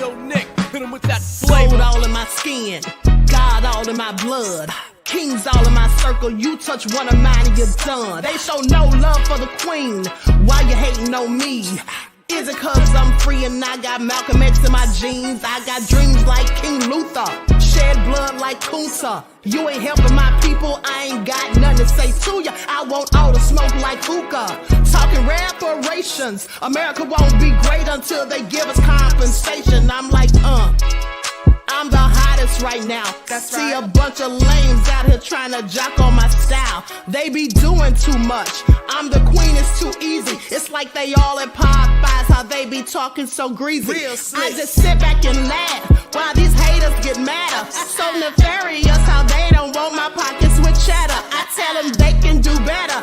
your neck, hit 'em with that Gold flavor. all in my skin, God all in my blood. Kings all in my circle, you touch one of mine and you're done. They show no love for the queen, why you hating on me? Is it cause I'm free and I got Malcolm X in my jeans? I got dreams like King Luther, shed blood like Kunta. You ain't helping my people, I ain't got nothing to say to ya. I want all the smoke like hookah. Talking reparations, America won't be great until they give us compensation. I'm like, I'm the hottest right now. See a bunch of lames out here trying to jock on my style. They be doing too much. I'm the queen, it's too easy. It's like they all at Popeyes, how they be talking so greasy. I just sit back and laugh while these haters get madder. So nefarious how they don't want my pockets with cheddar. I tell them they can do better.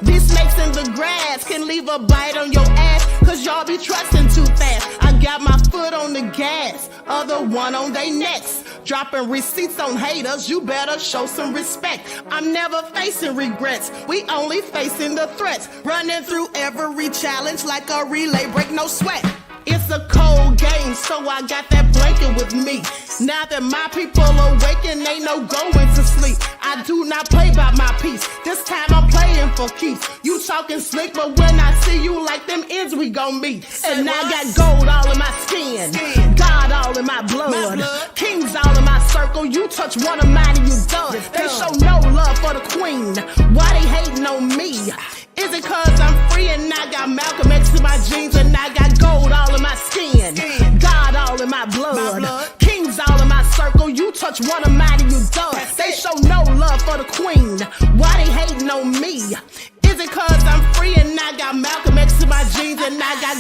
These snakes in the grass can leave a bite on your ass, cause y'all be trusting too fast. I got my foot on the gas, other one on they necks. Dropping receipts on haters, you better show some respect. I'm never facing regrets, we only facing the threats. Running through every challenge like a relay, break no sweat. It's a cold game, so I got that blanket with me. Now that my people awaken, ain't no going to sleep. I do not play by my piece, this time I'm playing for keeps. You talking slick, but when I see you like them ends, we gon' meet. And I got gold all in my skin, God all in my blood. Kings all in my circle, you touch one of mine and you done. They show no love for the queen, why they hating on me? Is it cause I'm free and I got Malcolm X in my jeans and I got gold all in my skin, God all in my blood. Kings all in my circle, you touch one of mine and you done. They show no love for the queen, why they hating on me? Is it cause I'm free and I got Malcolm X in my jeans and I got...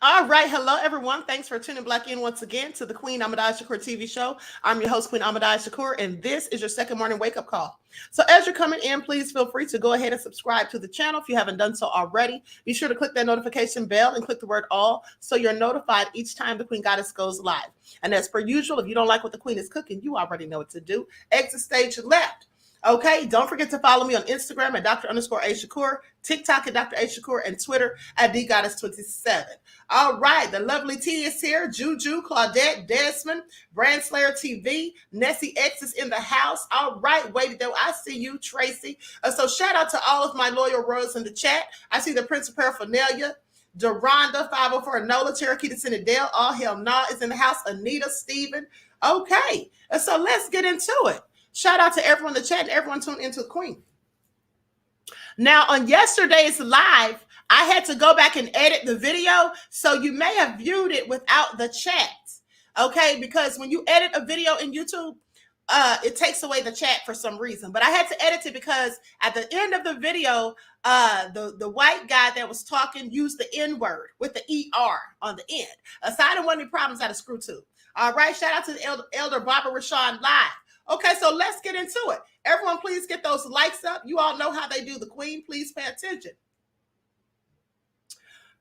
All right, hello everyone. Thanks for tuning back in once again to the Queen Ahmadiyyah Shakur TV show. I'm your host, Queen Ahmadiyyah Shakur, and this is your second morning wake-up call. So as you're coming in, please feel free to go ahead and subscribe to the channel if you haven't done so already. Be sure to click that notification bell and click the word all so you're notified each time the Queen Goddess goes live. And as per usual, if you don't like what the Queen is cooking, you already know what to do. Exit stage left. Okay, don't forget to follow me on Instagram at Dr._A_Shakur, TikTok at Dr. A Shakur, and Twitter at DGoddess27. All right, the lovely T is here. Juju, Claudette, Desmond, Brandslayer TV, Nessie X is in the house. All right, wait, though, I see you, Tracy. So shout out to all of my loyal royals in the chat. I see the Prince of Paraphernalia, Deronda, 504 Nola, Cherokee to Cinnadale, All Hell Nah is in the house, Anita, Steven. Okay, so let's get into it. Shout out to everyone in the chat and everyone tuned into the Queen. Now, on yesterday's live, I had to go back and edit the video, so you may have viewed it without the chat, okay? Because when you edit a video in YouTube, it takes away the chat for some reason. But I had to edit it because at the end of the video, the white guy that was talking used the N-word with the ER on the end. So I didn't want any problems out of screw tube. All right, shout out to the Elder Barbara Rashawn live. Okay, so let's get into it. Everyone, please get those likes up. You all know how they do the Queen. Please pay attention.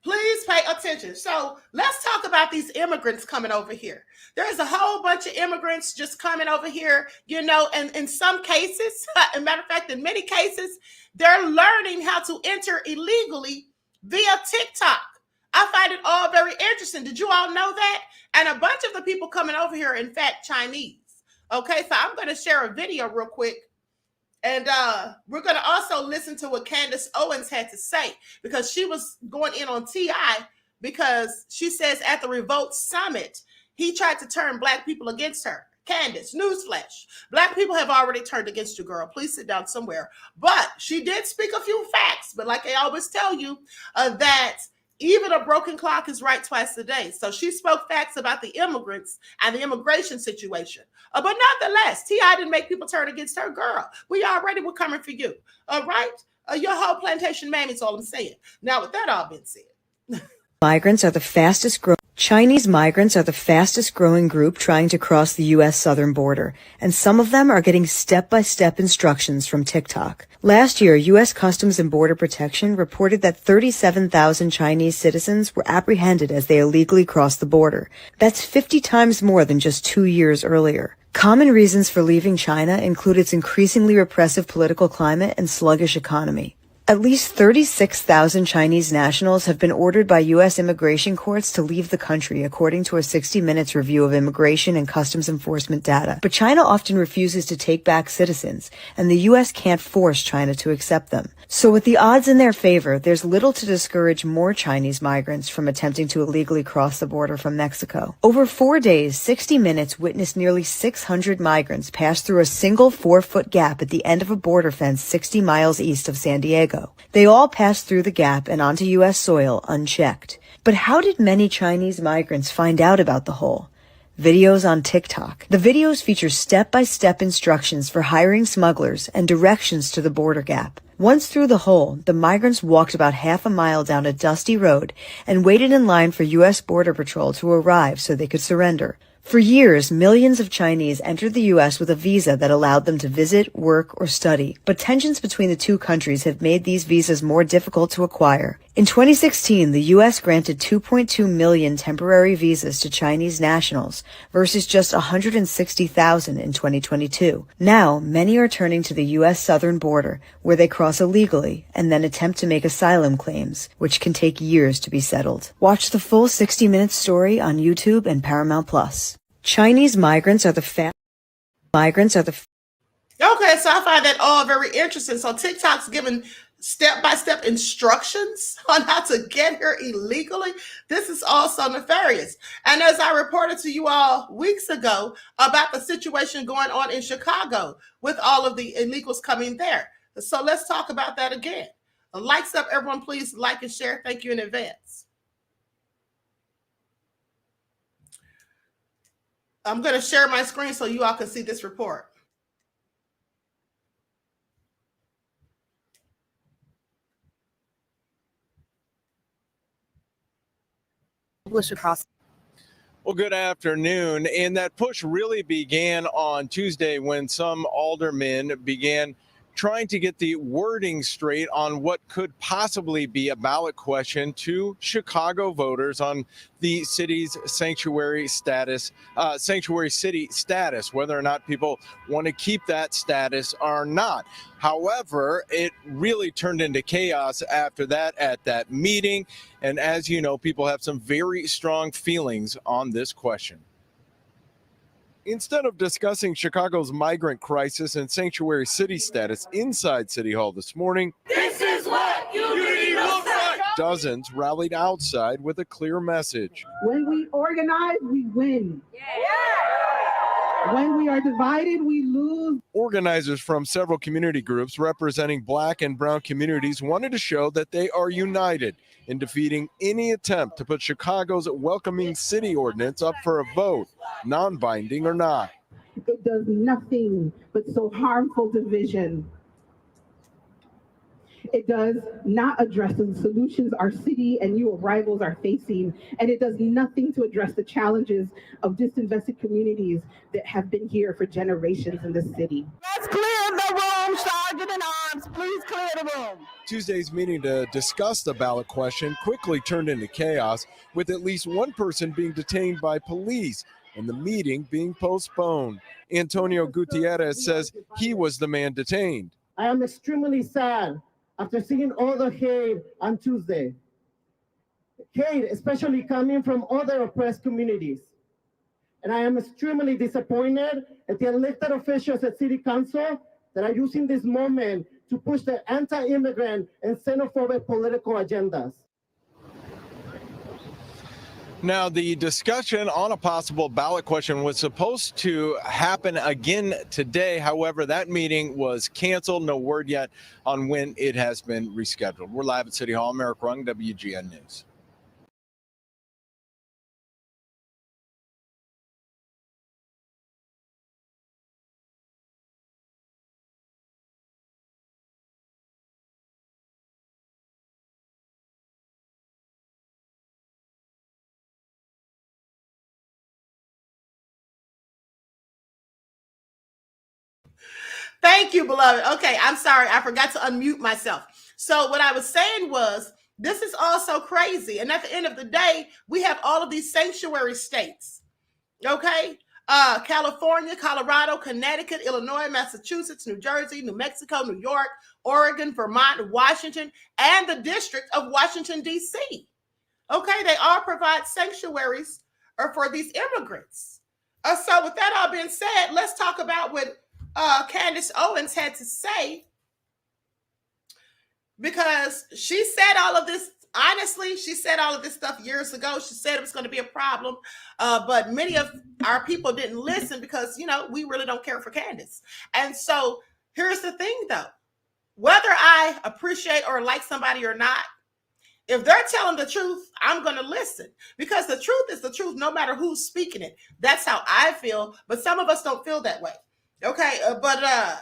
Please pay attention. So let's talk about these immigrants coming over here. There's a whole bunch of immigrants just coming over here, you know, and in some cases, as a matter of fact, in many cases, they're learning how to enter illegally via TikTok. I find it all very interesting. Did you all know that? And a bunch of the people coming over here are, in fact, Chinese. Okay, so I'm going to share a video real quick. And we're going to also listen to what Candace Owens had to say, because she was going in on T.I. because she says at the Revolt Summit, he tried to turn Black people against her. Candace, newsflash. Black people have already turned against you, girl. Please sit down somewhere. But she did speak a few facts. But like I always tell you, that even a broken clock is right twice a day. So she spoke facts about the immigrants and the immigration situation. But nonetheless, T.I. didn't make people turn against her, girl. We already were coming for you. All right? Your whole plantation mammy is all I'm saying. Now, with that all being said, Migrants are the fastest growing. Chinese migrants are the fastest growing group trying to cross the U.S. southern border, and some of them are getting step-by-step instructions from TikTok. Last year, U.S. Customs and Border Protection reported that 37,000 Chinese citizens were apprehended as they illegally crossed the border. That's 50 times more than just 2 years earlier. Common reasons for leaving China include its increasingly repressive political climate and sluggish economy. At least 36,000 Chinese nationals have been ordered by U.S. immigration courts to leave the country, according to a 60 Minutes review of immigration and customs enforcement data. But China often refuses to take back citizens, and the U.S. can't force China to accept them. So with the odds in their favor, there's little to discourage more Chinese migrants from attempting to illegally cross the border from Mexico. Over 4 days, 60 Minutes witnessed nearly 600 migrants pass through a single 4-foot gap at the end of a border fence 60 miles east of San Diego. They all passed through the gap and onto U.S. soil unchecked. But how did many Chinese migrants find out about the hole? Videos on TikTok. The videos feature step-by-step instructions for hiring smugglers and directions to the border gap. Once through the hole, the migrants walked about half a mile down a dusty road and waited in line for U.S. Border Patrol to arrive so they could surrender. For years, millions of Chinese entered the U.S. with a visa that allowed them to visit, work, or study. But tensions between the two countries have made these visas more difficult to acquire. In 2016, the U.S. granted 2.2 million temporary visas to Chinese nationals versus just 160,000 in 2022. Now, many are turning to the U.S. southern border, where they cross illegally and then attempt to make asylum claims, which can take years to be settled. Watch the full 60 Minutes story on YouTube and Paramount+. Chinese migrants are the Okay, so I find that all very interesting. So TikTok's giving step-by-step instructions on how to get here illegally. This is also nefarious. And as I reported to you all weeks ago about the situation going on in Chicago with all of the illegals coming there. So let's talk about that again. Likes up, everyone, please like and share. Thank you in advance. I'm going to share my screen so you all can see this report. Well, good afternoon. And that push really began on Tuesday when some aldermen began trying to get the wording straight on what could possibly be a ballot question to Chicago voters on the city's sanctuary city status, whether or not people want to keep that status or not. However, it really turned into chaos after that at that meeting. And as you know, people have some very strong feelings on this question. Instead of discussing Chicago's migrant crisis and sanctuary city status inside City Hall this morning, this is what unity looks like. Dozens rallied outside with a clear message. When we organize, we win. Yeah. When we are divided, we lose. Organizers from several community groups representing Black and brown communities wanted to show that they are united in defeating any attempt to put Chicago's welcoming city ordinance up for a vote, non-binding or not. It does nothing but sow harmful division. It does not address the solutions our city and new arrivals are facing, and it does nothing to address the challenges of disinvested communities that have been here for generations in the city. Let's clear the room, Sergeant in Arms. Please clear the room. Tuesday's meeting to discuss the ballot question quickly turned into chaos, with at least one person being detained by police and the meeting being postponed. Antonio Gutierrez says he was the man detained. I am extremely sad after seeing all the hate on Tuesday. Hate, especially coming from other oppressed communities. And I am extremely disappointed at the elected officials at City Council that are using this moment to push their anti-immigrant and xenophobic political agendas. Now, the discussion on a possible ballot question was supposed to happen again today. However, that meeting was canceled. No word yet on when it has been rescheduled. We're live at City Hall. I'm Eric Rung, WGN News. Thank you, beloved. Okay, I'm sorry. I forgot to unmute myself. So what I was saying was, this is all so crazy. And at the end of the day, we have all of these sanctuary states. Okay? California, Colorado, Connecticut, Illinois, Massachusetts, New Jersey, New Mexico, New York, Oregon, Vermont, Washington, and the District of Washington, D.C. Okay? They all provide sanctuaries for these immigrants. So with that all being said, let's talk about what Candace Owens had to say, because she said all of this. Honestly, she said all of this stuff years ago. She said it was going to be a problem, but many of our people didn't listen because, you know, we really don't care for Candace. And so here's the thing, though. Whether I appreciate or like somebody or not, if they're telling the truth, I'm going to listen, because the truth is the truth, no matter who's speaking it. That's how I feel, but some of us don't feel that way. Okay, but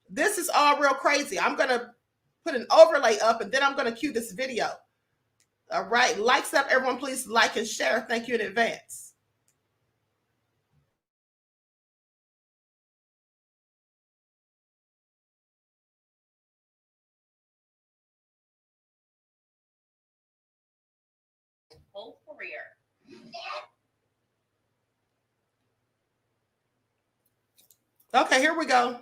this is all real crazy. I'm going to put an overlay up, and then I'm going to cue this video. All right, likes up, everyone. Please like and share. Thank you in advance. Whole career. Okay, here we go.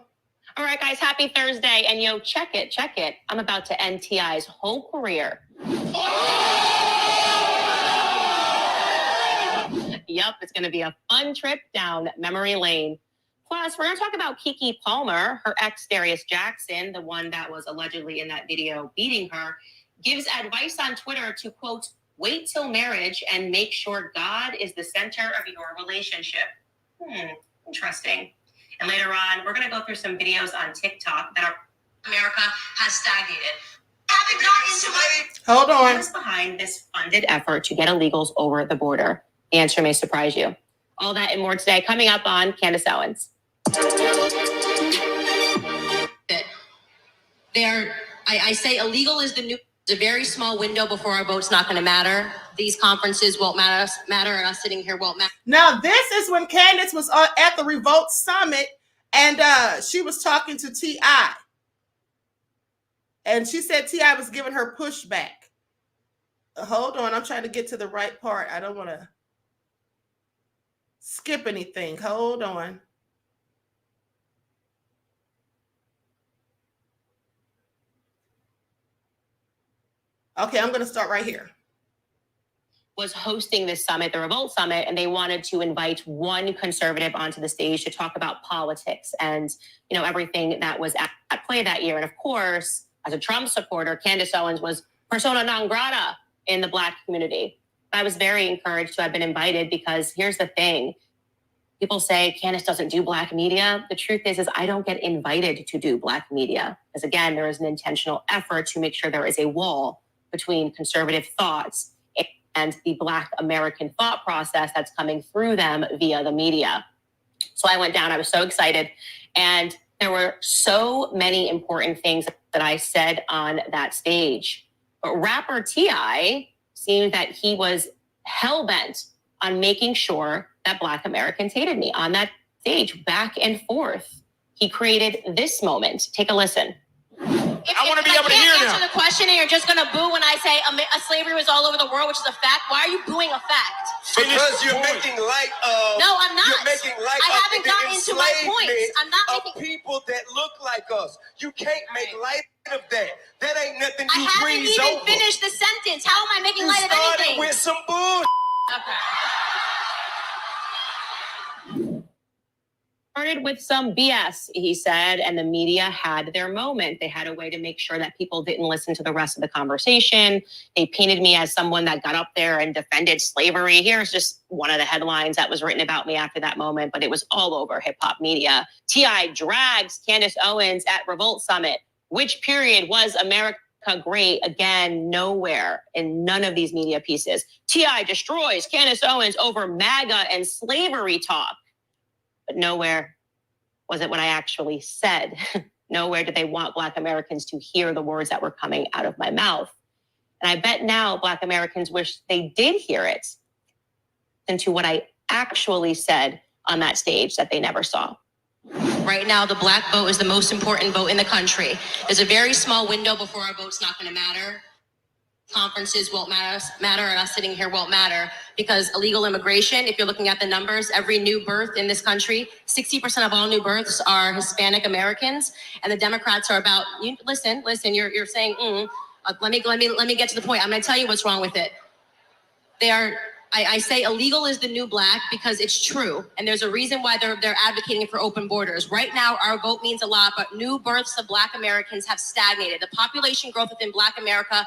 All right, guys, happy Thursday. And yo, check it. I'm about to end T.I.'s whole career. Yup, it's going to be a fun trip down memory lane. Plus, we're going to talk about Keke Palmer. Her ex, Darius Jackson, the one that was allegedly in that video beating her, gives advice on Twitter to, quote, wait till marriage and make sure God is the center of your relationship. Interesting. And later on, we're going to go through some videos on TikTok that America has stagnated. Hold on. What's behind this funded effort to get illegals over the border? The answer may surprise you. All that and more today, coming up on Candace Owens. I say illegal is the new. It's a very small window before our vote's not going to matter. These conferences won't matter, and us sitting here won't matter. Now, this is when Candace was at the Revolt Summit, and she was talking to T.I. And she said T.I. was giving her pushback. Hold on, I'm trying to get to the right part. I don't want to skip anything. Hold on. Okay, I'm going to start right here. Was hosting this summit, the Revolt Summit, and they wanted to invite one conservative onto the stage to talk about politics and, you know, everything that was at play that year. And of course, as a Trump supporter, Candace Owens was persona non grata in the Black community. I was very encouraged to have been invited because here's the thing. People say Candace doesn't do Black media. The truth is I don't get invited to do Black media. Because again, there is an intentional effort to make sure there is a wall between conservative thoughts and the Black American thought process that's coming through them via the media. So I went down, I was so excited. And there were so many important things that I said on that stage. But rapper T.I. seemed that he was hell-bent on making sure that Black Americans hated me on that stage, back and forth. He created this moment. Take a listen. I want to be able to hear them. If you can't answer the question and you're just going to boo when I say slavery was all over the world, which is a fact, why are you booing a fact? Because you're making light of. No, I'm not. You're making light I of haven't the gotten into my points. I'm not of making people that look like us. You can't make light of that. That ain't nothing I you haven't breeze even over. finished the sentence. How am I making You light of started anything? with some bull. Okay. Started with some BS, he said, and the media had their moment. They had a way to make sure that people didn't listen to the rest of the conversation. They painted me as someone that got up there and defended slavery. Here's just one of the headlines that was written about me after that moment, but it was all over hip hop media. T.I. drags Candace Owens at Revolt Summit. Which period was America great? Again, nowhere in none of these media pieces. T.I. destroys Candace Owens over MAGA and slavery talk. But nowhere was it what I actually said. Nowhere did they want Black Americans to hear the words that were coming out of my mouth. And I bet now Black Americans wish they did hear it into what I actually said on that stage that they never saw. Right now, the black vote is the most important vote in the country. There's a very small window before our vote's not going to matter. Conferences won't matter, and us sitting here won't matter, because illegal immigration, if you're looking at the numbers, every new birth in this country, 60% of all new births are Hispanic Americans, and the Democrats are about, listen, you're saying, let me get to the point. I'm going to tell you what's wrong with it. I say illegal is the new black because it's true. And there's a reason why they're advocating for open borders. Right now, our vote means a lot, but new births of black Americans have stagnated. The population growth within black America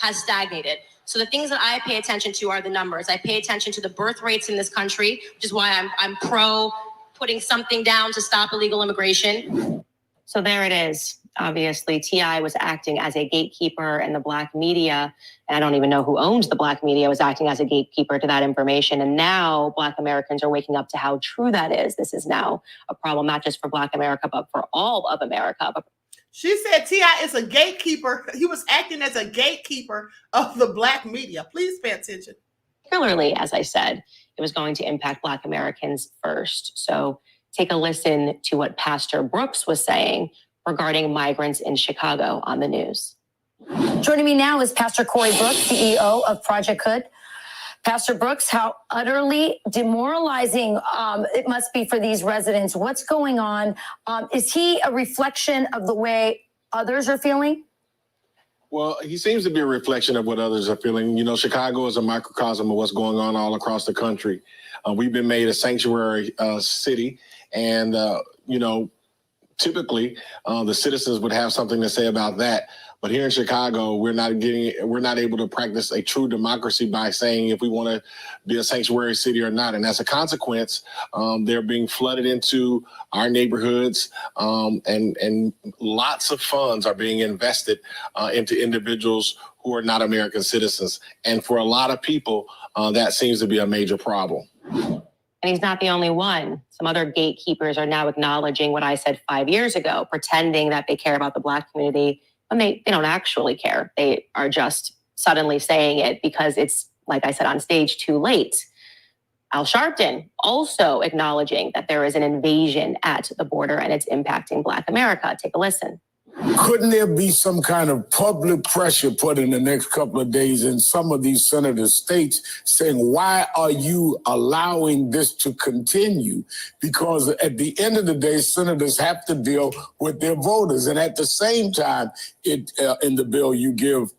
has stagnated. So the things that I pay attention to are the numbers. I pay attention to the birth rates in this country, which is why I'm pro putting something down to stop illegal immigration. So there it is. Obviously, T.I. was acting as a gatekeeper, and the black media, and I don't even know who owns the black media, was acting as a gatekeeper to that information. And now black Americans are waking up to how true that is. This is now a problem, not just for black America, but for all of America. She said T.I. is a gatekeeper. He was acting as a gatekeeper of the black media. Please pay attention. Particularly, as I said, it was going to impact black Americans first. So take a listen to what Pastor Brooks was saying regarding migrants in Chicago on the news. Joining me now is Pastor Corey Brooks, CEO of Project Hood. Pastor Brooks, how utterly demoralizing it must be for these residents. What's going on? Is he a reflection of the way others are feeling? Well, he seems to be a reflection of what others are feeling. You know, Chicago is a microcosm of what's going on all across the country. We've been made a sanctuary city, and, typically, the citizens would have something to say about that. But here in Chicago, we're not able to practice a true democracy by saying if we want to be a sanctuary city or not. And as a consequence, they're being flooded into our neighborhoods, and lots of funds are being invested into individuals who are not American citizens. And for a lot of people, that seems to be a major problem. And he's not the only one. Some other gatekeepers are now acknowledging what I said 5 years ago, pretending that they care about the black community when they don't actually care. They are just suddenly saying it because it's, like I said on stage, too late. Al Sharpton also acknowledging that there is an invasion at the border and it's impacting black America. Take a listen. Couldn't there be some kind of public pressure put in the next couple of days in some of these senator states saying, why are you allowing this to continue? Because at the end of the day, senators have to deal with their voters. And at the same time, in the bill, you give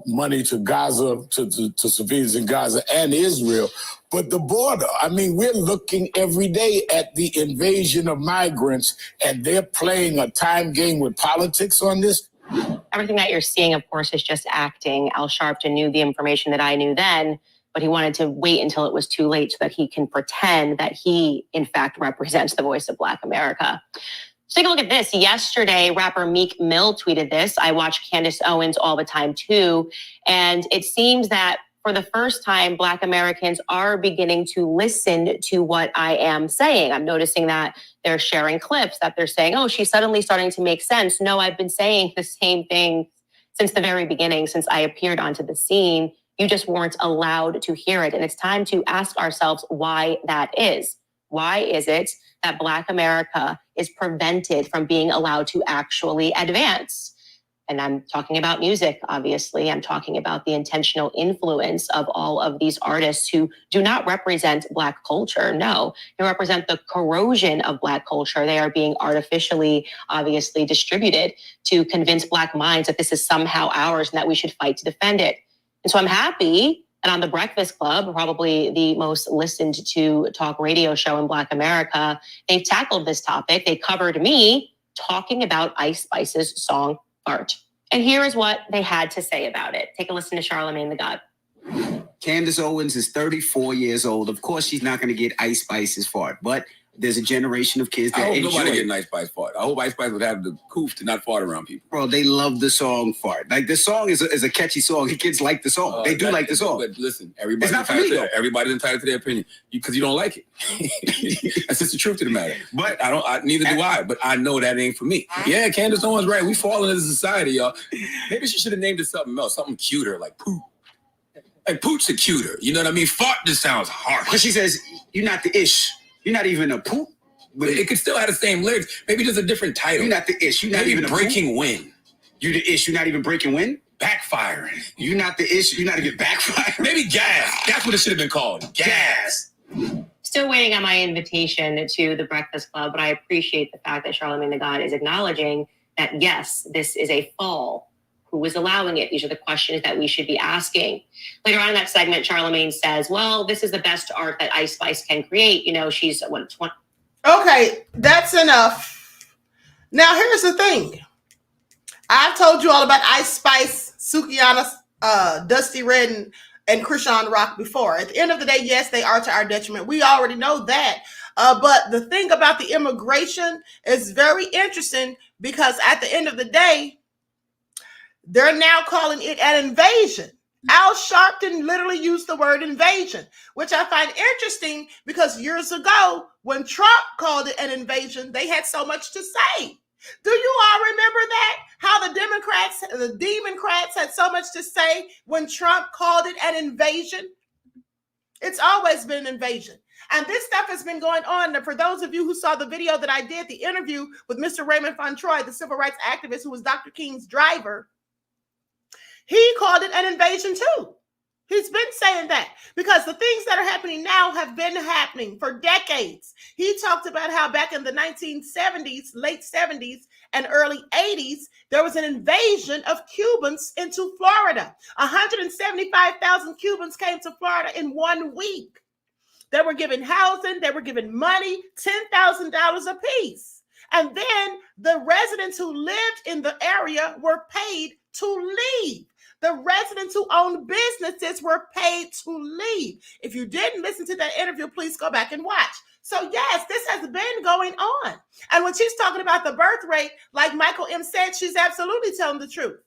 money to Gaza, to civilians in Gaza and Israel. But the border, I mean, we're looking every day at the invasion of migrants, and they're playing a time game with politics on this. Everything that you're seeing, of course, is just acting. Al Sharpton knew the information that I knew then, but he wanted to wait until it was too late so that he can pretend that he, in fact, represents the voice of black America. So take a look at this. Yesterday, rapper Meek Mill tweeted this. I watch Candace Owens all the time, too. And it seems that for the first time, black Americans are beginning to listen to what I am saying. I'm noticing that they're sharing clips, that they're saying, oh, she's suddenly starting to make sense. No, I've been saying the same thing since the very beginning, since I appeared onto the scene. You just weren't allowed to hear it. And it's time to ask ourselves why that is. Why is it that black America is prevented from being allowed to actually advance? And I'm talking about music, obviously. I'm talking about the intentional influence of all of these artists who do not represent black culture. No, they represent the corrosion of black culture. They are being artificially, obviously, distributed to convince black minds that this is somehow ours and that we should fight to defend it. And so I'm happy. And on The Breakfast Club, probably the most listened to talk radio show in black America, they've tackled this topic. They covered me talking about Ice Spice's song Fart. And here is what they had to say about it. Take a listen to Charlemagne the God. Candace Owens is 34 years old. Of course, she's not going to get Ice Spice's fart, but there's a generation of kids that I hope enjoy nobody get an Ice Spice fart. I hope Ice Spice would have the coof to not fart around people. Bro, they love the song Fart. Like, the song is a catchy song. The kids like the song. They do like the song. But listen, everybody's entitled to their opinion because you don't like it. That's just the truth of the matter. But neither do I. But I know that ain't for me. Yeah, Candace Owens right. We falling as a society, y'all. Maybe she should have named it something else, something cuter, like poop. Like poop's a cuter. You know what I mean? Fart just sounds harsh. Because she says, you're not the ish. You're not even a poop. But it could still have the same lyrics. Maybe just a different title. You're not the ish. You're not Maybe even breaking win. You the ish. You're not even breaking win. Backfiring. You're not the ish. You're not even backfiring. Maybe gas. That's what it should have been called. Gas. Still waiting on my invitation to the Breakfast Club, but I appreciate the fact that Charlamagne the God is acknowledging that, yes, this is a fall. Who is allowing it? These are the questions that we should be asking. Later on in that segment, Charlamagne says, well, this is the best art that Ice Spice can create. You know, she's 20. Okay, that's enough. Now, here's the thing. I've told you all about Ice Spice, Sukihana, Dusty Red, and Krishan Rock before. At the end of the day, yes, they are to our detriment. We already know that. But the thing about the immigration is very interesting because at the end of the day, they're now calling it an invasion. Al Sharpton literally used the word invasion, which I find interesting because years ago, when Trump called it an invasion, they had so much to say. Do you all remember that? How the Democrats had so much to say when Trump called it an invasion? It's always been an invasion. And this stuff has been going on. For those of you who saw the video that I did, the interview with Mr. Raymond Fontroy, the civil rights activist who was Dr. King's driver, he called it an invasion too. He's been saying that because the things that are happening now have been happening for decades. He talked about how back in the 1970s, late 70s and early 80s, there was an invasion of Cubans into Florida. 175,000 Cubans came to Florida in 1 week. They were given housing, they were given money, $10,000 a piece. And then the residents who lived in the area were paid to leave. The residents who owned businesses were paid to leave. If you didn't listen to that interview, please go back and watch. So yes, this has been going on. And when she's talking about the birth rate, like Michael M. said, she's absolutely telling the truth.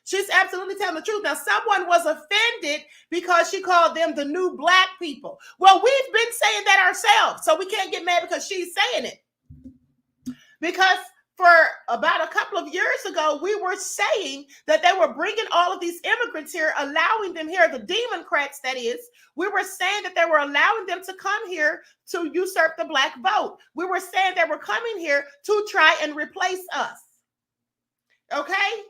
She's absolutely telling the truth. Now, someone was offended because she called them the new black people. Well, we've been saying that ourselves, so we can't get mad because she's saying it. Because for about a couple of years ago, we were saying that they were bringing all of these immigrants here, allowing them here, the Democrats, that is. We were saying that they were allowing them to come here to usurp the black vote. We were saying they were coming here to try and replace us. Okay?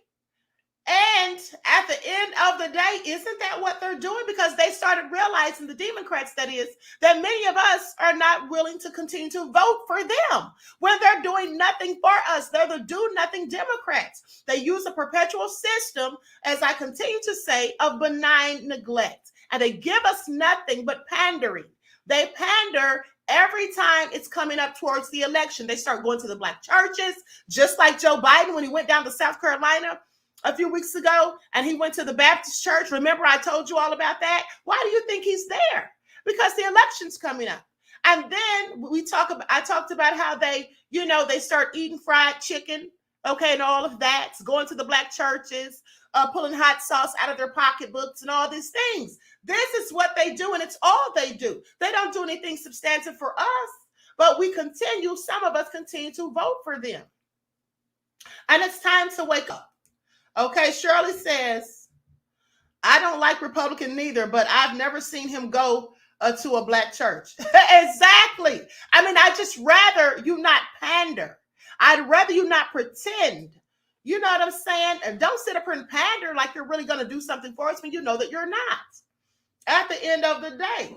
And at the end of the day, isn't that what they're doing? Because they started realizing, the Democrats, that is, that many of us are not willing to continue to vote for them when they're doing nothing for us. They're the do-nothing Democrats. They use a perpetual system, as I continue to say, of benign neglect. And they give us nothing but pandering. They pander every time it's coming up towards the election. They start going to the black churches, just like Joe Biden when he went down to South Carolina a few weeks ago, and he went to the Baptist church. Remember, I told you all about that. Why do you think he's there? Because the election's coming up. And then I talked about how they start eating fried chicken, okay, and all of that, going to the black churches, pulling hot sauce out of their pocketbooks and all these things. This is what they do, and it's all they do. They don't do anything substantive for us, but some of us continue to vote for them. And it's time to wake up. Okay, Shirley says, I don't like Republican neither, but I've never seen him go to a black church. Exactly. I mean, I'd just rather you not pander. I'd rather you not pretend. You know what I'm saying? And don't sit up here and pander like you're really going to do something for us when you know that you're not. At the end of the day,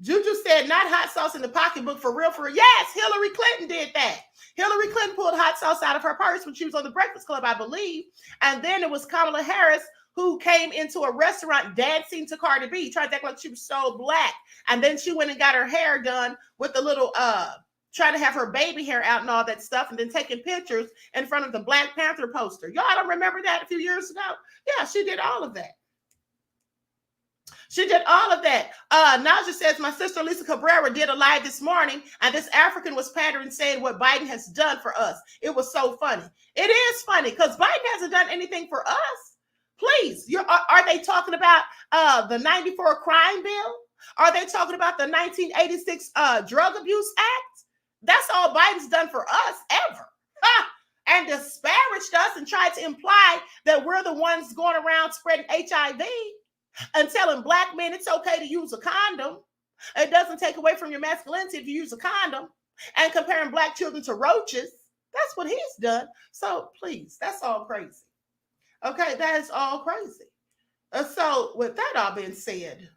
Juju said, not hot sauce in the pocketbook, for real, for real. Yes, Hillary Clinton did that. Hillary Clinton pulled hot sauce out of her purse when she was on the Breakfast Club, I believe. And then it was Kamala Harris who came into a restaurant dancing to Cardi B, tried to act like she was so black. And then she went and got her hair done with the little, trying to have her baby hair out and all that stuff, and then taking pictures in front of the Black Panther poster. Y'all don't remember that a few years ago? Yeah, she did all of that. She did all of that. Naja says, my sister Lisa Cabrera did a live this morning, and this African was pandering, saying what Biden has done for us. It was so funny. It is funny because Biden hasn't done anything for us. Please, are they talking about the 94 crime bill? Are they talking about the 1986 Drug Abuse Act? That's all Biden's done for us ever. And disparaged us and tried to imply that we're the ones going around spreading HIV. And telling black men it's okay to use a condom. It doesn't take away from your masculinity if you use a condom. and comparing black children to roaches. That's what he's done. So please, that's all crazy. Okay, that is all crazy. So with that all being said,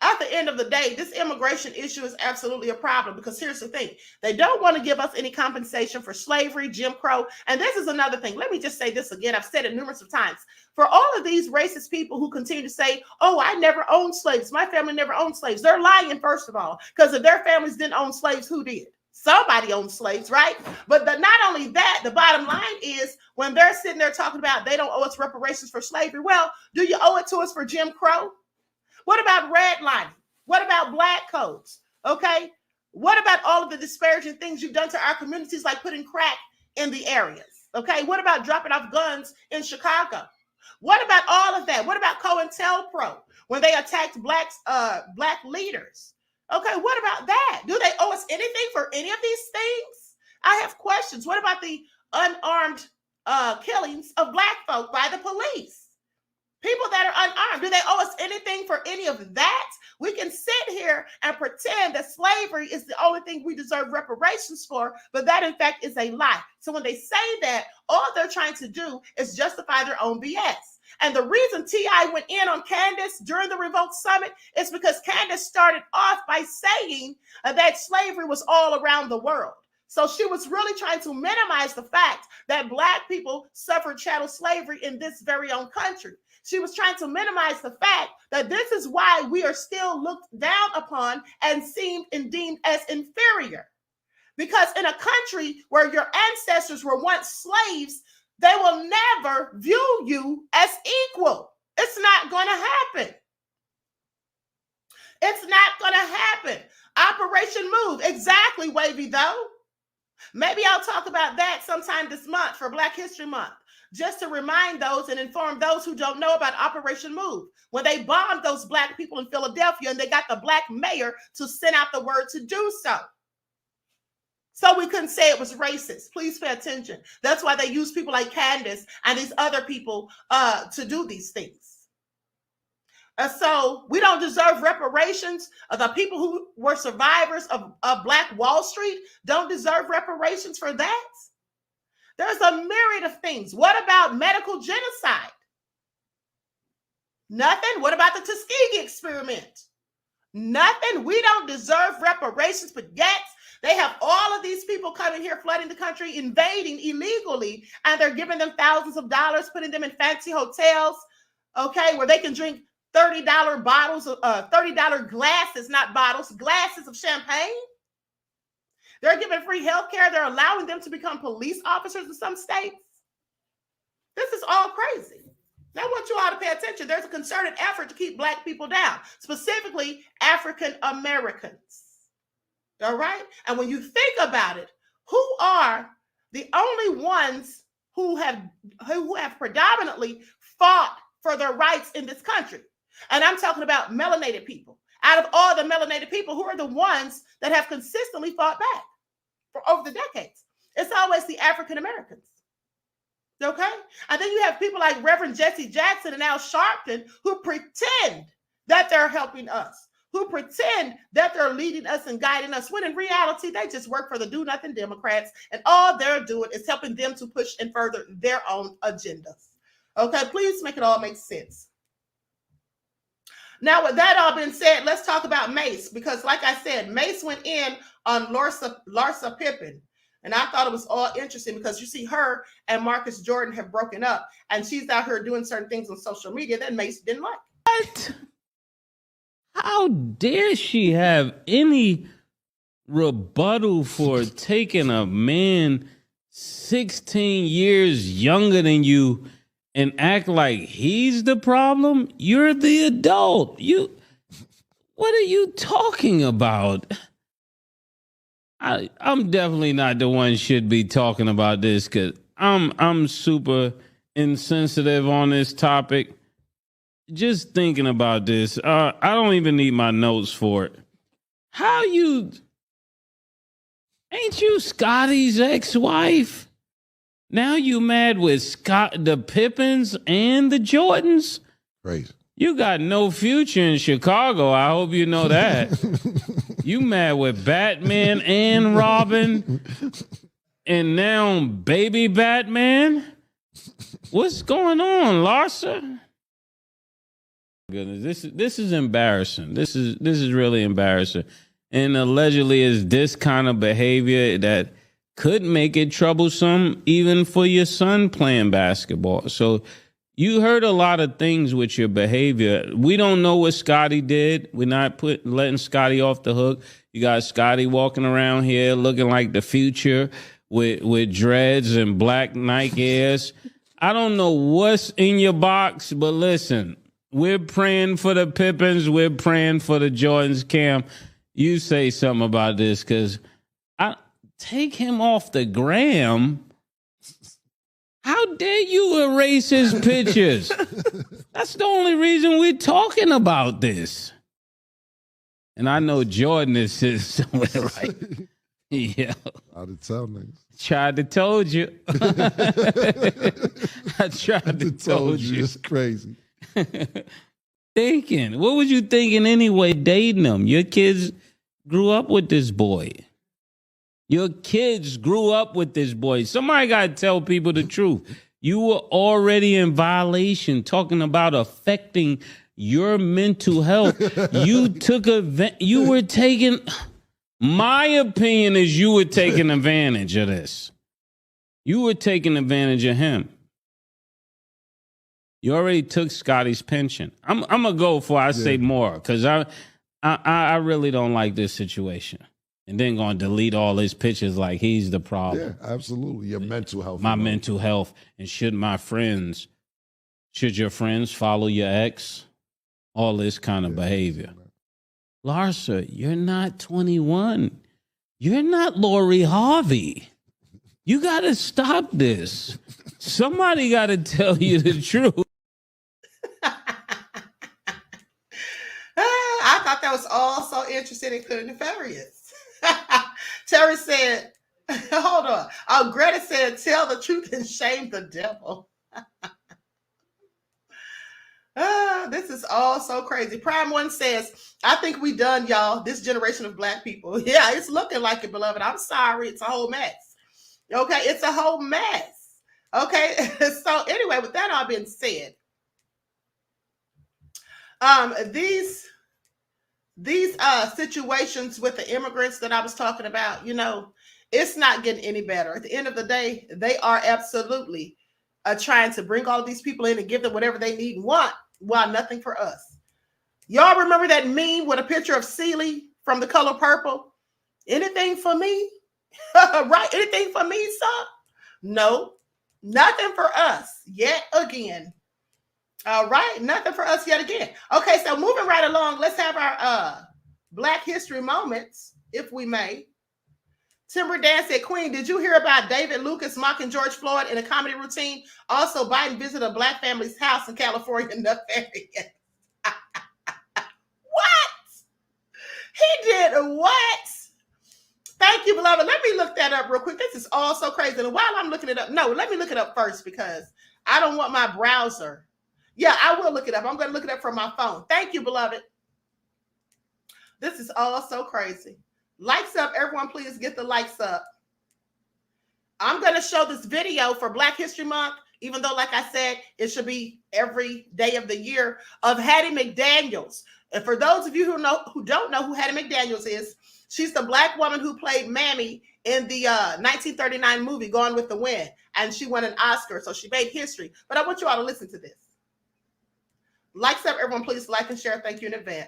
at the end of the day, this immigration issue is absolutely a problem because here's the thing. They don't want to give us any compensation for slavery, Jim Crow. And this is another thing. Let me just say this again. I've said it numerous of times. For all of these racist people who continue to say, oh, I never owned slaves. My family never owned slaves. They're lying, first of all, because if their families didn't own slaves, who did? Somebody owned slaves, right? But not only that, the bottom line is when they're sitting there talking about they don't owe us reparations for slavery. Well, do you owe it to us for Jim Crow? What about redlining? What about black codes? Okay. What about all of the disparaging things you've done to our communities, like putting crack in the areas? Okay. What about dropping off guns in Chicago? What about all of that? What about COINTELPRO when they attacked black leaders? Okay. What about that? Do they owe us anything for any of these things? I have questions. What about the unarmed killings of black folk by the police? People that are unarmed, do they owe us anything for any of that? We can sit here and pretend that slavery is the only thing we deserve reparations for, but that in fact is a lie. So when they say that, all they're trying to do is justify their own BS. And the reason T.I. went in on Candace during the Revolt Summit is because Candace started off by saying that slavery was all around the world. So she was really trying to minimize the fact that black people suffered chattel slavery in this very own country. She was trying to minimize the fact that this is why we are still looked down upon and seen and deemed as inferior. Because in a country where your ancestors were once slaves, they will never view you as equal. It's not going to happen. It's not going to happen. Operation Move. Exactly, Wavy, though. Maybe I'll talk about that sometime this month for Black History Month, just to remind those and inform those who don't know about Operation Move, when they bombed those black people in Philadelphia and they got the black mayor to send out the word to do so. So we couldn't say it was racist. Please pay attention. That's why they use people like Candace and these other people to do these things. So we don't deserve reparations. The people who were survivors of Black Wall Street don't deserve reparations for that. There's a myriad of things. What about medical genocide? Nothing. What about the Tuskegee experiment? Nothing. We don't deserve reparations, but yet they have all of these people coming here, flooding the country, invading illegally, and they're giving them thousands of dollars, putting them in fancy hotels, okay, where they can drink $30 bottles, $30 glasses, not bottles, glasses of champagne. They're giving free health care. They're allowing them to become police officers in some states. This is all crazy. Now, I want you all to pay attention. There's a concerted effort to keep black people down, specifically African Americans. All right? And when you think about it, who are the only ones who have predominantly fought for their rights in this country? And I'm talking about melanated people. Out of all the melanated people, who are the ones that have consistently fought back for over the decades? It's always the African Americans. Okay? And then you have people like Reverend Jesse Jackson and Al Sharpton who pretend that they're helping us, who pretend that they're leading us and guiding us, when in reality, they just work for the do-nothing Democrats, and all they're doing is helping them to push and further their own agendas. Okay? Please make it all make sense. Now, with that all being said, let's talk about Mase, because like I said, Mase went in on Larsa Pippen. And I thought it was all interesting because you see her and Marcus Jordan have broken up, and she's out here doing certain things on social media that Mase didn't like. What? How dare she have any rebuttal for taking a man 16 years younger than you and act like he's the problem? You're the adult. What are you talking about? I'm definitely not the one should be talking about this, because I'm super insensitive on this topic. Just thinking about this, I don't even need my notes for it. Ain't you Scotty's ex-wife? Now you mad with the Pippens and the Jordans? Crazy. You got no future in Chicago. I hope you know that. You mad with Batman and Robin, and now baby Batman? What's going on, Larsa? Goodness, this is embarrassing. This is really embarrassing. And allegedly is this kind of behavior that could make it troublesome even for your son playing basketball. So you heard a lot of things with your behavior. We don't know what Scotty did. We're not letting Scotty off the hook. You got Scotty walking around here looking like the future with dreads and black Nike Airs. I don't know what's in your box, but listen, we're praying for the Pippins. We're praying for the Jordans. Cam, you say something about this, because I take him off the gram. How dare you erase his pictures? That's the only reason we're talking about this. And I know Jordan is sitting somewhere like, yeah. I'd tell niggas. Tried to told you. I tried to told you. It's crazy. Thinking. What was you thinking anyway, dating him? Your kids grew up with this boy. Your kids grew up with this boy. Somebody got to tell people the truth. You were already in violation, talking about affecting your mental health. You took you were taking, my opinion is you were taking advantage of this. You were taking advantage of him. You already took Scotty's pension. I'm gonna go before I say more, because I really don't like this situation. And then going to delete all his pictures like he's the problem. Yeah, absolutely. Your mental health. My mental health. And should your friends follow your ex? All this kind of behavior. Larsa, you're not 21. You're not Lori Harvey. You got to stop this. Somebody got to tell you the truth. I thought that was all so interesting and good and nefarious. Terry said, hold on. Greta said, tell the truth and shame the devil. This is all so crazy. Prime One says, I think we done, y'all. This generation of black people. Yeah, it's looking like it, beloved. I'm sorry. It's a whole mess. Okay, it's a whole mess. Okay, so anyway, with that all being said, these situations with the immigrants that I was talking about, it's not getting any better. At the end of the day, they are absolutely trying to bring all of these people in and give them whatever they need and want, while nothing for us. Y'all remember that meme with a picture of Celie from The Color Purple? Anything for me? Right? Anything for me, son? No, nothing for us yet again. All right, nothing for us yet again. Okay, so moving right along, let's have our Black History moments, if we may. Timber Dan said, Queen, did you hear about David Lucas mocking George Floyd in a comedy routine? Also, Biden visited a black family's house in California. Nefarious. What? He did what? Thank you, beloved. Let me look that up real quick. This is all so crazy. And while I'm looking it up, no, let me look it up first, because I don't want my browser. Yeah, I will look it up. I'm going to look it up from my phone. Thank you, beloved. This is all so crazy. Likes up. Everyone, please get the likes up. I'm going to show this video for Black History Month, even though, like I said, it should be every day of the year, of Hattie McDaniels. And for those of you who don't know who Hattie McDaniels is, she's the black woman who played Mammy in the 1939 movie Gone with the Wind, and she won an Oscar, so she made history. But I want you all to listen to this. Likes up, everyone, please like and share. Thank you in advance.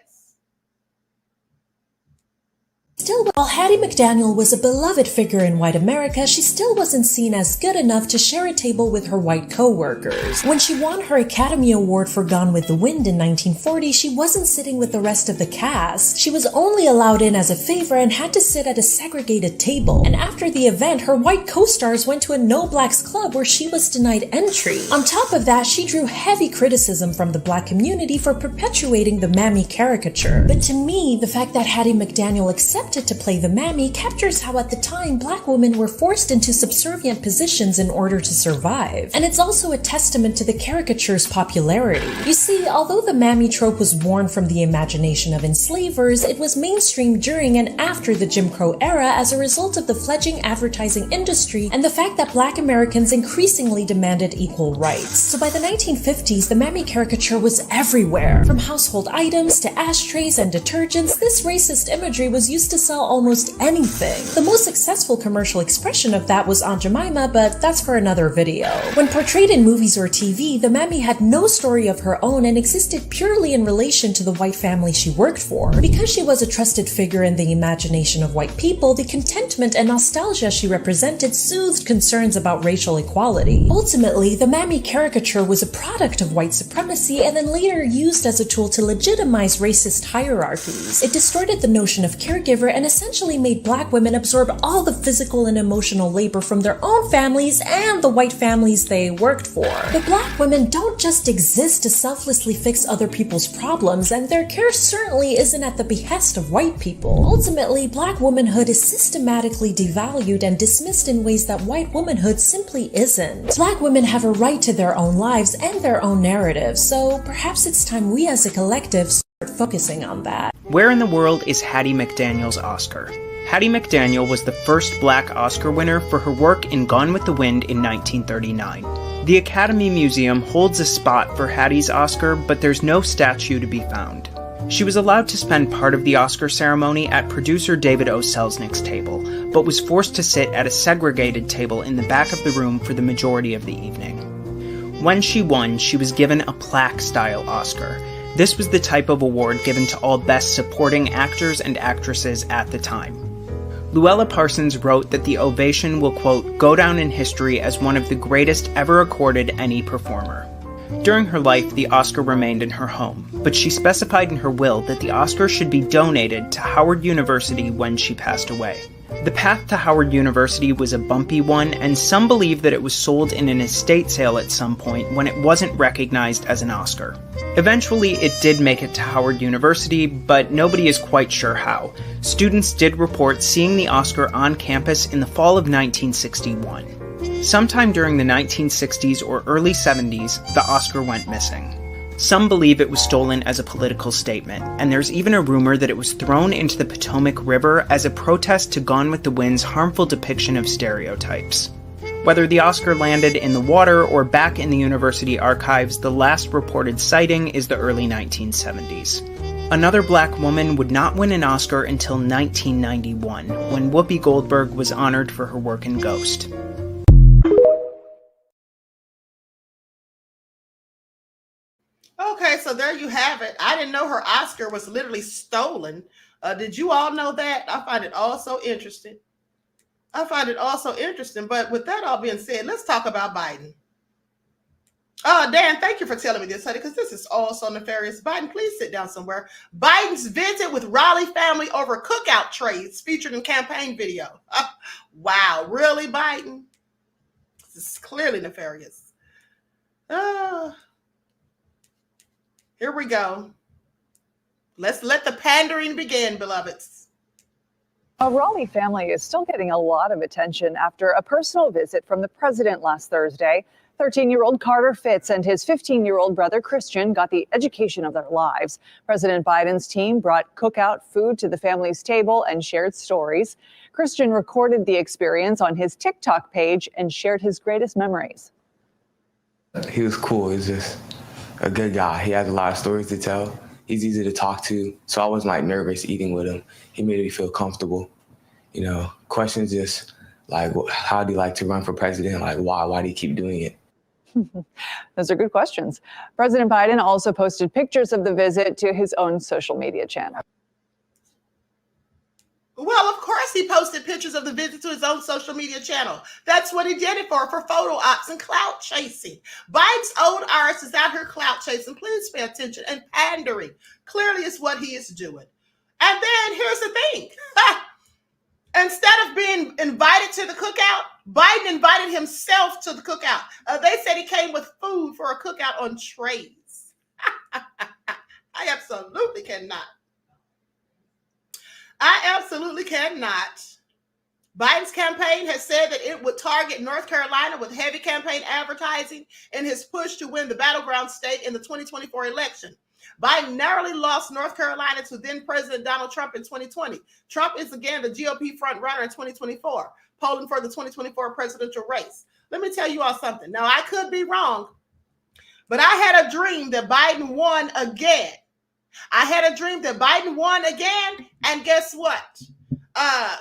Still, while Hattie McDaniel was a beloved figure in white America, she still wasn't seen as good enough to share a table with her white co-workers. When she won her Academy Award for Gone with the Wind in 1940, she wasn't sitting with the rest of the cast. She was only allowed in as a favor and had to sit at a segregated table. And after the event, her white co-stars went to a no blacks club where she was denied entry. On top of that, she drew heavy criticism from the black community for perpetuating the Mammy caricature. But to me, the fact that Hattie McDaniel accepted selected to play the Mammy captures how at the time black women were forced into subservient positions in order to survive. And it's also a testament to the caricature's popularity. You see, although the Mammy trope was born from the imagination of enslavers, it was mainstream during and after the Jim Crow era as a result of the fledgling advertising industry and the fact that black Americans increasingly demanded equal rights. So by the 1950s, the Mammy caricature was everywhere. From household items to ashtrays and detergents, this racist imagery was used to sell almost anything. The most successful commercial expression of that was Aunt Jemima, but that's for another video. When portrayed in movies or TV, the Mammy had no story of her own and existed purely in relation to the white family she worked for. Because she was a trusted figure in the imagination of white people, the contentment and nostalgia she represented soothed concerns about racial equality. Ultimately, the Mammy caricature was a product of white supremacy and then later used as a tool to legitimize racist hierarchies. It distorted the notion of caregiver and essentially made black women absorb all the physical and emotional labor from their own families and the white families they worked for. But black women don't just exist to selflessly fix other people's problems, and their care certainly isn't at the behest of white people. Ultimately, black womanhood is systematically devalued and dismissed in ways that white womanhood simply isn't. Black women have a right to their own lives and their own narratives, so perhaps it's time we as a collective start focusing on that. Where in the world is Hattie McDaniel's Oscar? Hattie McDaniel was the first black Oscar winner for her work in Gone with the Wind in 1939. The Academy Museum holds a spot for Hattie's Oscar, but there's no statue to be found. She was allowed to spend part of the Oscar ceremony at producer David O. Selznick's table, but was forced to sit at a segregated table in the back of the room for the majority of the evening. When she won, she was given a plaque-style Oscar. This was the type of award given to all Best Supporting Actors and Actresses at the time. Luella Parsons wrote that the ovation will, quote, go down in history as one of the greatest ever accorded any performer. During her life, the Oscar remained in her home, but she specified in her will that the Oscar should be donated to Howard University when she passed away. The path to Howard University was a bumpy one, and some believe that it was sold in an estate sale at some point when it wasn't recognized as an Oscar. Eventually, it did make it to Howard University, but nobody is quite sure how. Students did report seeing the Oscar on campus in the fall of 1961. Sometime during the 1960s or early 70s, the Oscar went missing. Some believe it was stolen as a political statement, and there's even a rumor that it was thrown into the Potomac River as a protest to Gone with the Wind's harmful depiction of stereotypes. Whether the Oscar landed in the water or back in the university archives, the last reported sighting is the early 1970s. Another black woman would not win an Oscar until 1991, when Whoopi Goldberg was honored for her work in Ghost. Okay, so there you have it. I didn't know her Oscar was literally stolen. Did you all know that? I find it all so interesting. But with that all being said, let's talk about Biden. Dan, thank you for telling me this, honey, because this is all so nefarious. Biden, please sit down somewhere. Biden's visit with Raleigh family over cookout trays featured in campaign video. Wow, really, Biden? This is clearly nefarious. Here we go. Let's let the pandering begin, beloveds. A Raleigh family is still getting a lot of attention after a personal visit from the president last Thursday. 13-year-old Carter Fitz and his 15-year-old brother Christian got the education of their lives. President Biden's team brought cookout food to the family's table and shared stories. Christian recorded the experience on his TikTok page and shared his greatest memories. He was cool. He's just a good guy. He has a lot of stories to tell. He's easy to talk to, so I wasn't nervous eating with him. He made me feel comfortable. Questions just like, how do you like to run for president? Like, why do you keep doing it? Those are good questions. President Biden also posted pictures of the visit to his own social media channel. Well, of course he posted pictures of the visit to his own social media channel. That's what he did it for photo ops and clout chasing. Biden's own artist is out here clout chasing. Please pay attention. And pandering clearly is what he is doing. And then here's the thing. Instead of being invited to the cookout, Biden invited himself to the cookout. They said he came with food for a cookout on trays. I absolutely cannot. I absolutely cannot. Biden's campaign has said that it would target North Carolina with heavy campaign advertising in his push to win the battleground state in the 2024 election. Biden narrowly lost North Carolina to then President Donald Trump in 2020. Trump is again the GOP frontrunner in 2024, polling for the 2024 presidential race. Let me tell you all something. Now, I could be wrong, but I had a dream that Biden won again. I had a dream that Biden won again, and guess what?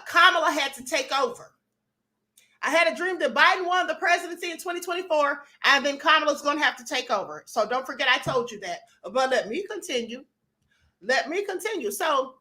Kamala had to take over. I had a dream that Biden won the presidency in 2024, and then Kamala's going to have to take over. So don't forget I told you that. But let me continue. So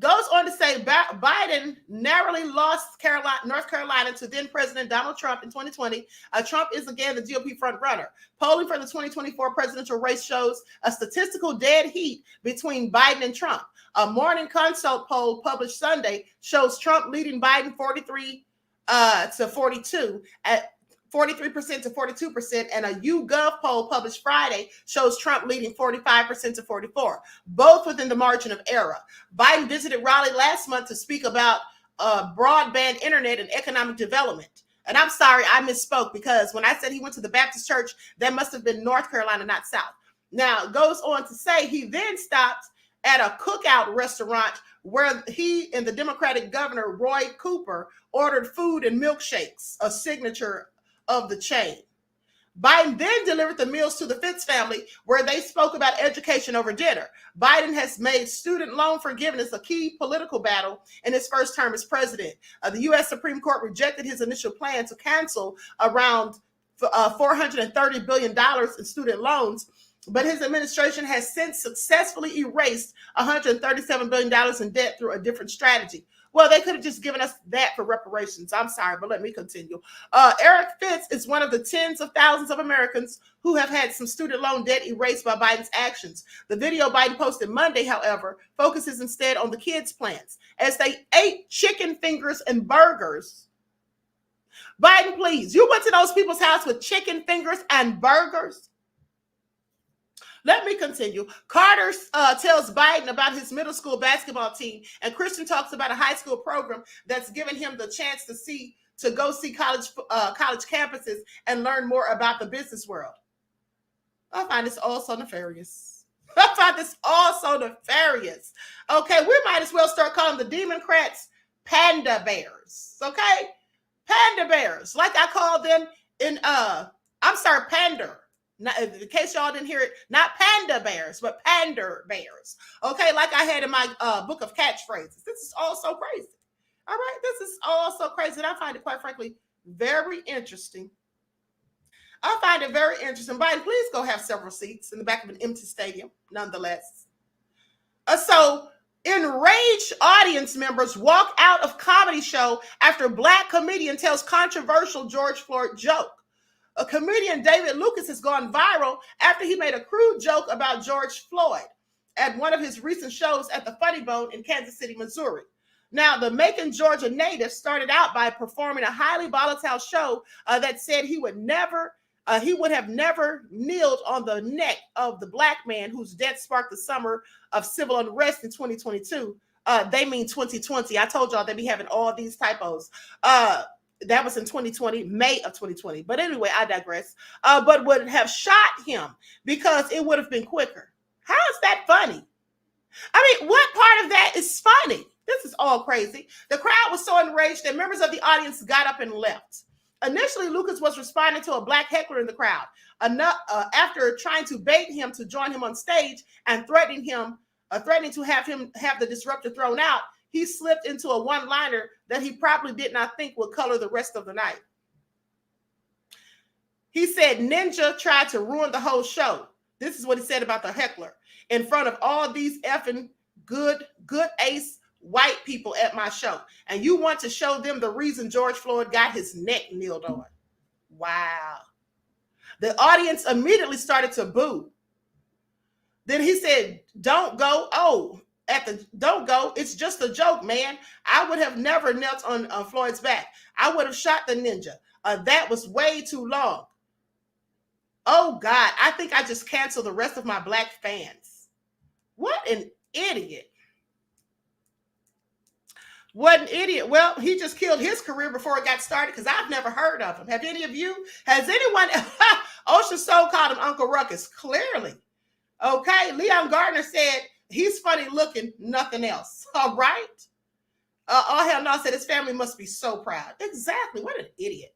goes on to say Biden narrowly lost North Carolina to then President Donald Trump in 2020. Trump is again the GOP frontrunner. Polling for the 2024 presidential race shows a statistical dead heat between Biden and Trump. A Morning Consult poll published Sunday shows Trump leading Biden 43 to 42 at 43% to 42%, and a YouGov poll published Friday shows Trump leading 45% to 44%, both within the margin of error. Biden visited Raleigh last month to speak about broadband internet and economic development. And I'm sorry, I misspoke, because when I said he went to the Baptist church, that must have been North Carolina, not South. Now, it goes on to say he then stopped at a Cookout restaurant where he and the Democratic governor, Roy Cooper, ordered food and milkshakes, a signature of the chain. Biden then delivered the meals to the Fitz family, where they spoke about education over dinner. Biden has made student loan forgiveness a key political battle in his first term as president. The U.S. Supreme Court rejected his initial plan to cancel around $430 billion in student loans, but his administration has since successfully erased $137 billion in debt through a different strategy. Well, they could have just given us that for reparations. I'm sorry, but let me continue. Eric Fitz is one of the tens of thousands of Americans who have had some student loan debt erased by Biden's actions. The video Biden posted Monday, however, focuses instead on the kids' plans. As they ate chicken fingers and burgers. Biden, please, you went to those people's house with chicken fingers and burgers? Let me continue. Carter tells Biden about his middle school basketball team, and Christian talks about a high school program that's given him the chance to go see college campuses and learn more about the business world. I find this all so nefarious. Okay, we might as well start calling the Democrats panda bears. Okay, panda bears, like I called them in Pander. Not, in case y'all didn't hear it, not panda bears, but Pander bears. Okay, like I had in my book of catchphrases. This is all so crazy. All right, this is all so crazy. And I find it, quite frankly, very interesting. Biden, please go have several seats in the back of an empty stadium, nonetheless. So enraged audience members walk out of comedy show after Black comedian tells controversial George Floyd joke. A comedian, David Lucas, has gone viral after he made a crude joke about George Floyd at one of his recent shows at the Funny Bone in Kansas City, Missouri. Now, the Macon, Georgia native started out by performing a highly volatile show that said he would have never kneeled on the neck of the Black man whose death sparked the summer of civil unrest in 2022. They mean 2020. I told y'all they be having all these typos. That was in 2020, May of 2020. But anyway, I digress. But would have shot him because it would have been quicker. How is that funny? I mean, what part of that is funny? This is all crazy. The crowd was so enraged that members of the audience got up and left. Initially, Lucas was responding to a Black heckler in the crowd after trying to bait him to join him on stage and threatening to have the disruptor thrown out. He slipped into a one-liner that he probably did not think would color the rest of the night. He said, "Ninja tried to ruin the whole show." This is what he said about the heckler. "In front of all these effing good ace white people at my show. And you want to show them the reason George Floyd got his neck kneeled on." Wow. The audience immediately started to boo. Then he said, "Don't go. Don't go. It's just a joke, man. I would have never knelt on Floyd's back. I would have shot the ninja. That was way too long." Oh, God. I think I just canceled the rest of my Black fans. What an idiot. What an idiot. Well, he just killed his career before it got started because I've never heard of him. Have any of you? Has anyone? Ocean Soul called him Uncle Ruckus. Clearly. Okay. Leon Gardner said he's funny looking, nothing else. All right. All Hell No said his family must be so proud. Exactly. What an idiot.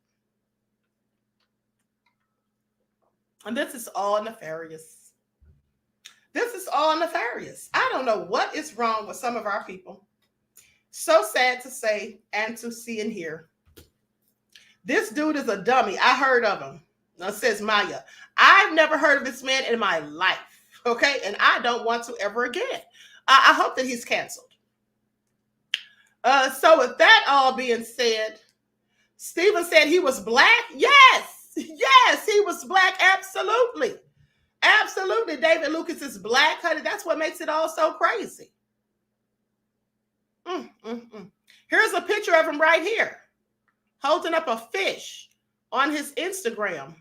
And this is all nefarious. This is all nefarious. I don't know what is wrong with some of our people. So sad to say and to see and hear. This dude is a dummy. I heard of him. Now says Maya. I've never heard of this man in my life. Okay. And I don't want to ever again. I hope that he's canceled. So with that all being said, Stephen said he was black. Yes. Yes, he was black. Absolutely. Absolutely. David Lucas is black, honey. That's what makes it all so crazy. Here's a picture of him right here, holding up a fish on his Instagram.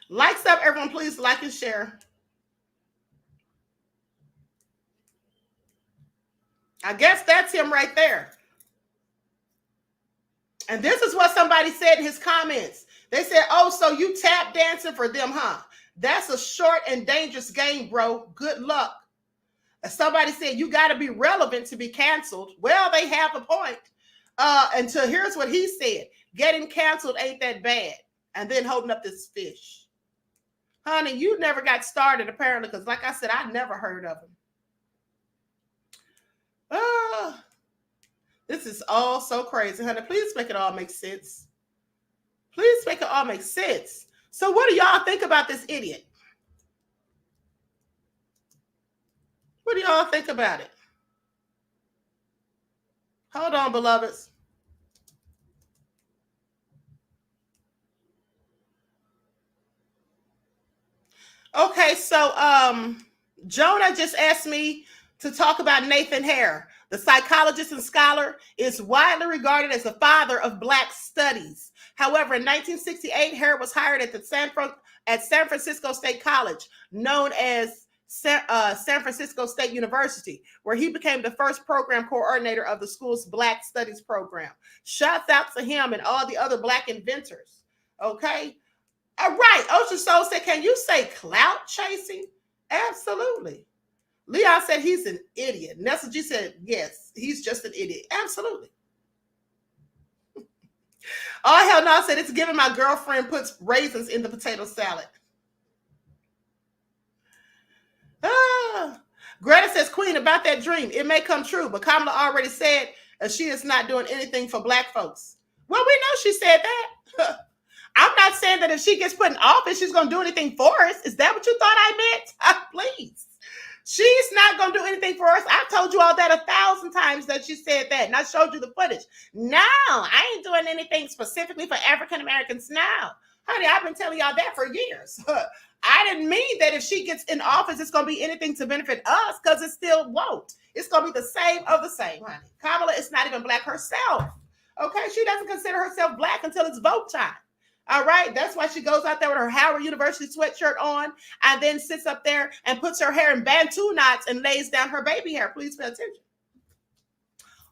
Likes up, everyone. Please like and share. I guess that's him right there. And this is what somebody said in his comments. They said, oh, so you tap dancing for them, huh? That's a short and dangerous game, bro. Good luck. Somebody said, you got to be relevant to be canceled. Well, they have a point. Until here's what he said. Getting canceled ain't that bad. And then holding up this fish. Honey, you never got started, apparently, because like I said, I never heard of him. This is all so crazy, honey. Please make it all make sense. Please make it all make sense. So what do y'all think about this idiot? What do y'all think about it? Hold on, beloveds. Okay, so Jonah just asked me to talk about Nathan Hare. The psychologist and scholar is widely regarded as the father of Black studies. However, in 1968, Hare was hired at San Francisco State College, known as San Francisco State University, where he became the first program coordinator of the school's Black Studies program. Shouts out to him and all the other Black inventors. Okay. All right. Ocean Soul said, can you say clout chasing? Absolutely. Leon said he's an idiot. Nessa G said, yes, he's just an idiot. Absolutely. All Hell No said it's giving my girlfriend puts raisins in the potato salad. Greta says, Queen, about that dream, it may come true, but Kamala already said she is not doing anything for Black folks. Well, we know she said that. I'm not saying that if she gets put in office, she's going to do anything for us. Is that what you thought I meant? Please. She's not going to do anything for us. I've told you all that 1,000 times that she said that, and I showed you the footage. No, I ain't doing anything specifically for African Americans now. Honey, I've been telling y'all that for years. I didn't mean that if she gets in office, it's going to be anything to benefit us, because it still won't. It's going to be the same of the same, honey. Kamala is not even Black herself. Okay, she doesn't consider herself Black until it's vote time. All right, that's why she goes out there with her Howard University sweatshirt on and then sits up there and puts her hair in Bantu knots and lays down her baby hair. Please pay attention.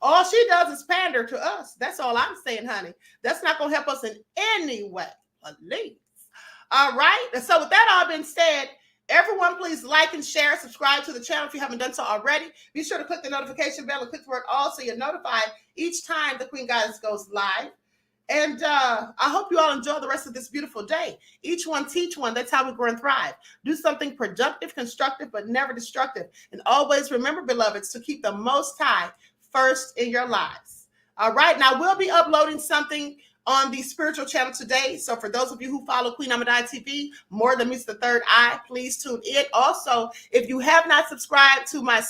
All she does is pander to us. That's all I'm saying, honey. That's not going to help us in any way. Please. All right. And so with that all being said, everyone please like and share, subscribe to the channel if you haven't done so already. Be sure to click the notification bell and click the word all so you're notified each time the Queen Goddess goes live. And I hope you all enjoy the rest of this beautiful day. Each one teach one. That's how we grow and thrive. Do something productive, constructive, but never destructive. And always remember, beloveds, to keep the Most High first in your lives. All right. Now, we'll be uploading something on the spiritual channel today. So for those of you who follow Queen Ahmadiyyah TV, More Than Meets the Third Eye, please tune in. Also, if you have not subscribed to my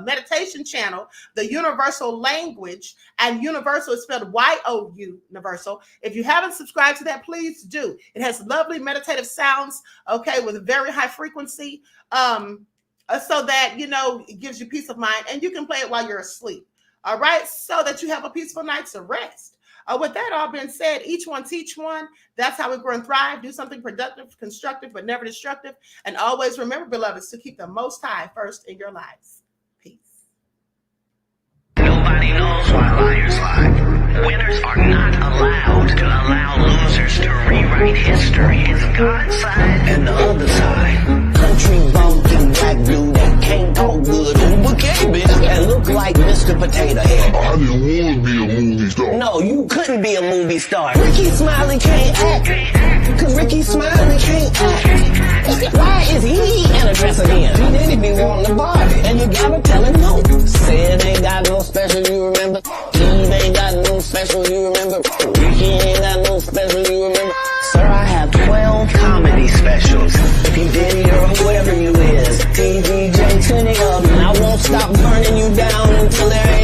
meditation channel, The Universal Language, and universal is spelled Y-O-U, universal. If you haven't subscribed to that, please do. It has lovely meditative sounds, okay, with a very high frequency, so that, you know, it gives you peace of mind, and you can play it while you're asleep. All right, so that you have a peaceful night's rest. With that all being said, each one teach one. That's how we grow and thrive. Do something productive, constructive, but never destructive. And always remember, beloveds, to keep the Most High first in your lives. Peace. Nobody knows why liars lie. Winners are not allowed to allow losers to rewrite history. It's God's side and the other side. Country bumpkin black dude that can't talk good over cabbage and look like Mr. Potato Head. I didn't want to be a movie star. No, you couldn't be a movie star. Ricky Smiley can't act. Cause Ricky Smiley can't act. Why is he in a dress again? He didn't be wanting to party. And you gotta tell him no. Said ain't got no special, you remember. Eve ain't got no special, you remember. Ricky ain't got no special, you remember. Sir, I have 12 comedy specials. P. Diddy or whoever you is. TVJ, 20 of them. I won't stop burning you down until there